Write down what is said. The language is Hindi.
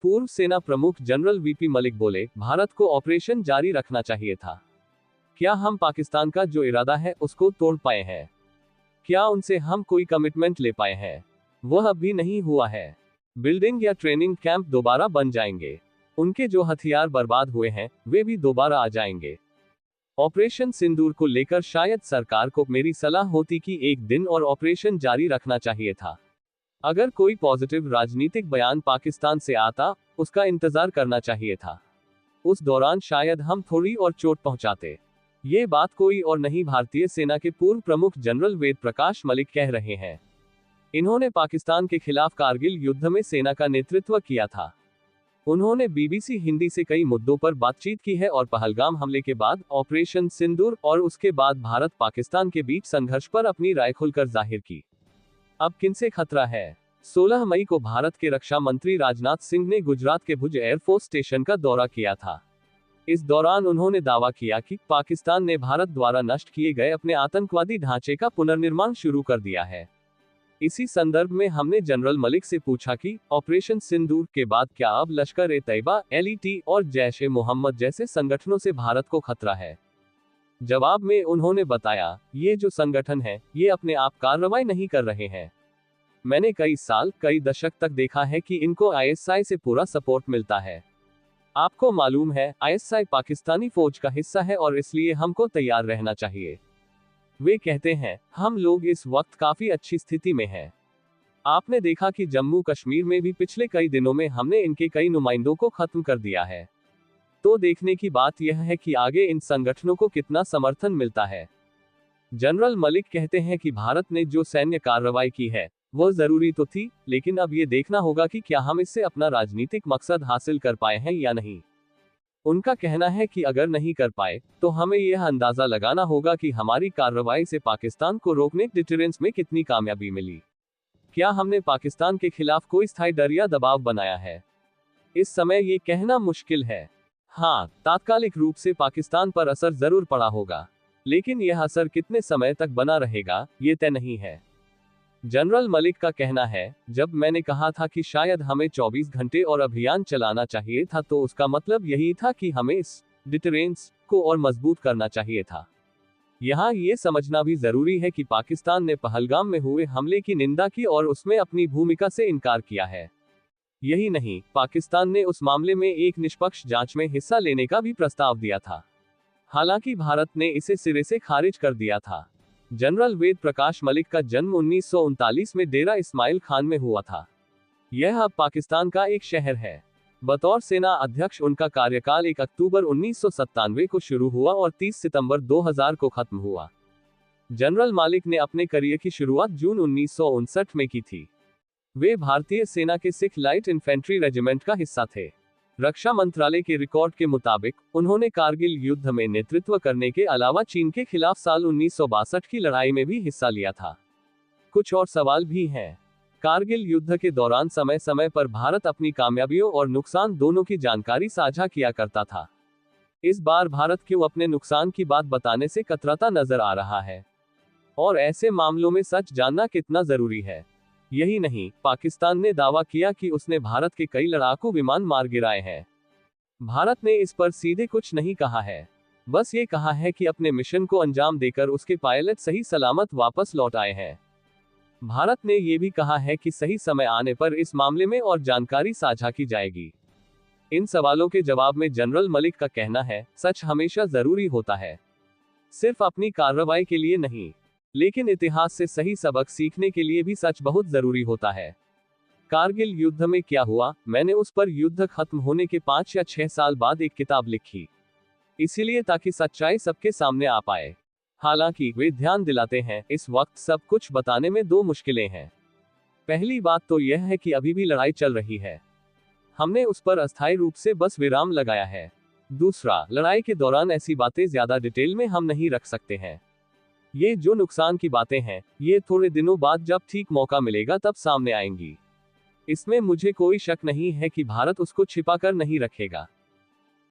पूर्व सेना प्रमुख जनरल वीपी मलिक बोले, भारत को ऑपरेशन जारी रखना चाहिए था। क्या हम पाकिस्तान का जो इरादा है उसको तोड़ पाए हैं? क्या उनसे हम कोई कमिटमेंट ले पाए हैं? वह अब भी नहीं हुआ है। बिल्डिंग या ट्रेनिंग कैंप दोबारा बन जाएंगे। उनके जो हथियार बर्बाद हुए हैं वे भी दोबारा आ जाएंगे। ऑपरेशन सिंदूर को लेकर शायद सरकार को मेरी सलाह होती कि एक दिन और ऑपरेशन जारी रखना चाहिए था। अगर कोई पॉजिटिव राजनीतिक बयान पाकिस्तान से आता, उसका इंतजार करना चाहिए था। उस दौरान शायद हम थोड़ी और चोट पहुंचाते। ये बात कोई और नहीं, भारतीय सेना के पूर्व प्रमुख जनरल वेद प्रकाश मलिक कह रहे हैं। इन्होंने पाकिस्तान के खिलाफ कारगिल युद्ध में सेना का नेतृत्व किया था। उन्होंने बीबीसी हिंदी से कई मुद्दों पर बातचीत की है और पहलगाम हमले के बाद, ऑपरेशन सिंदूर और उसके बाद भारत पाकिस्तान के बीच संघर्ष पर अपनी राय खुलकर जाहिर की। अब किनसे खतरा है? 16 मई को भारत के रक्षा मंत्री राजनाथ सिंह ने गुजरात के भुज एयरफोर्स स्टेशन का दौरा किया था। इस दौरान उन्होंने दावा किया कि पाकिस्तान ने भारत द्वारा नष्ट किए गए अपने आतंकवादी ढांचे का पुनर्निर्माण शुरू कर दिया है। इसी संदर्भ में हमने जनरल मलिक से पूछा कि ऑपरेशन सिंदूर के बाद क्या अब लश्कर ए तैयबा, एलईटी और जैश ए मोहम्मद जैसे संगठनों से भारत को खतरा है? जवाब में उन्होंने बताया, ये जो संगठन है ये अपने आप कार्रवाई नहीं कर रहे हैं। मैंने कई साल, कई दशक तक देखा है कि इनको आईएसआई से पूरा सपोर्ट मिलता है। आपको मालूम है, आईएसआई पाकिस्तानी फौज का हिस्सा है और इसलिए हमको तैयार रहना चाहिए। वे कहते हैं, हम लोग इस वक्त काफी अच्छी स्थिति में हैं। आपने देखा कि जम्मू कश्मीर में भी पिछले कई दिनों में हमने इनके कई नुमाइंदों को खत्म कर दिया है। तो देखने की बात यह है कि आगे इन संगठनों को कितना समर्थन मिलता है। जनरल मलिक कहते हैं कि भारत ने जो सैन्य कार्रवाई की है वह जरूरी तो थी, लेकिन अब ये देखना होगा कि क्या हम इससे अपना राजनीतिक मकसद हासिल कर पाए हैं या नहीं। उनका कहना है कि अगर नहीं कर पाए तो हमें यह अंदाजा लगाना होगा कि हमारी कार्रवाई से पाकिस्तान को रोकने डिटरेंस में कितनी कामयाबी मिली। क्या हमने पाकिस्तान के खिलाफ कोई स्थायी डर या दबाव बनाया है? इस समय ये कहना मुश्किल है। हाँ, तात्कालिक रूप से पाकिस्तान पर असर जरूर पड़ा होगा, लेकिन यह असर कितने समय तक बना रहेगा ये तय नहीं है। जनरल मलिक का कहना है, जब मैंने कहा था कि शायद हमें 24 घंटे और अभियान चलाना चाहिए था तो उसका मतलब यही था कि हमें इस डिटरेंस को और मजबूत करना चाहिए था। यहाँ ये समझना भी जरूरी है कि पाकिस्तान ने पहलगाम में हुए हमले की निंदा की और उसमें अपनी भूमिका से इनकार किया है। यही नहीं, पाकिस्तान ने उस मामले में एक निष्पक्ष जांच में हिस्सा लेने का भी प्रस्ताव दिया था। हालांकि भारत ने इसे सिरे से खारिज कर दिया था। जनरल वेद प्रकाश मलिक का जन्म 1939 में डेरा इस्माइल खान में हुआ था। यह अब पाकिस्तान का एक शहर है। बतौर सेना अध्यक्ष उनका कार्यकाल 1 अक्टूबर 1997 को शुरू हुआ और 30 सितंबर 2000 को खत्म हुआ। जनरल मलिक ने अपने करियर की शुरुआत जून 1959 में की थी। वे भारतीय सेना के सिख लाइट इन्फेंट्री रेजिमेंट का हिस्सा थे। रक्षा मंत्रालय के रिकॉर्ड के मुताबिक उन्होंने कारगिल युद्ध में नेतृत्व करने के अलावा चीन के खिलाफ साल 1962 की लड़ाई में भी हिस्सा लिया था। कुछ और सवाल भी हैं। कारगिल युद्ध के दौरान समय समय पर भारत अपनी कामयाबियों और नुकसान दोनों की जानकारी साझा किया करता था। इस बार भारत क्यों अपने नुकसान की बात बताने से कतराता नजर आ रहा है? और ऐसे मामलों में सच जानना कितना जरूरी है? यही नहीं, पाकिस्तान ने दावा किया कि उसने भारत के कई लड़ाकू विमान मार गिराए हैं। भारत ने इस पर सीधे कुछ नहीं कहा है, बस ये कहा है कि अपने मिशन को अंजाम देकर उसके पायलट सही सलामत वापस लौट आए हैं। भारत ने यह भी कहा है कि सही समय आने पर इस मामले में और जानकारी साझा की जाएगी। इन सवालों के जवाब में जनरल मलिक का कहना है, सच हमेशा जरूरी होता है, सिर्फ अपनी कार्रवाई के लिए नहीं, लेकिन इतिहास से सही सबक सीखने के लिए भी सच बहुत जरूरी होता है। कारगिल युद्ध में क्या हुआ, मैंने उस पर युद्ध खत्म होने के 5 या 6 साल बाद एक किताब लिखी, इसीलिए ताकि सच्चाई सबके सामने आ पाए। हालांकि वे ध्यान दिलाते हैं, इस वक्त सब कुछ बताने में 2 मुश्किलें हैं। पहली बात तो यह है कि अभी भी लड़ाई चल रही है, हमने उस पर अस्थायी रूप से बस विराम लगाया है। दूसरा, लड़ाई के दौरान ऐसी बातें ज्यादा डिटेल में हम नहीं रख सकते हैं। ये जो नुकसान की बातें हैं, ये थोड़े दिनों बाद जब ठीक मौका मिलेगा तब सामने आएंगी। इसमें मुझे कोई शक नहीं है कि भारत उसको छिपाकर नहीं रखेगा।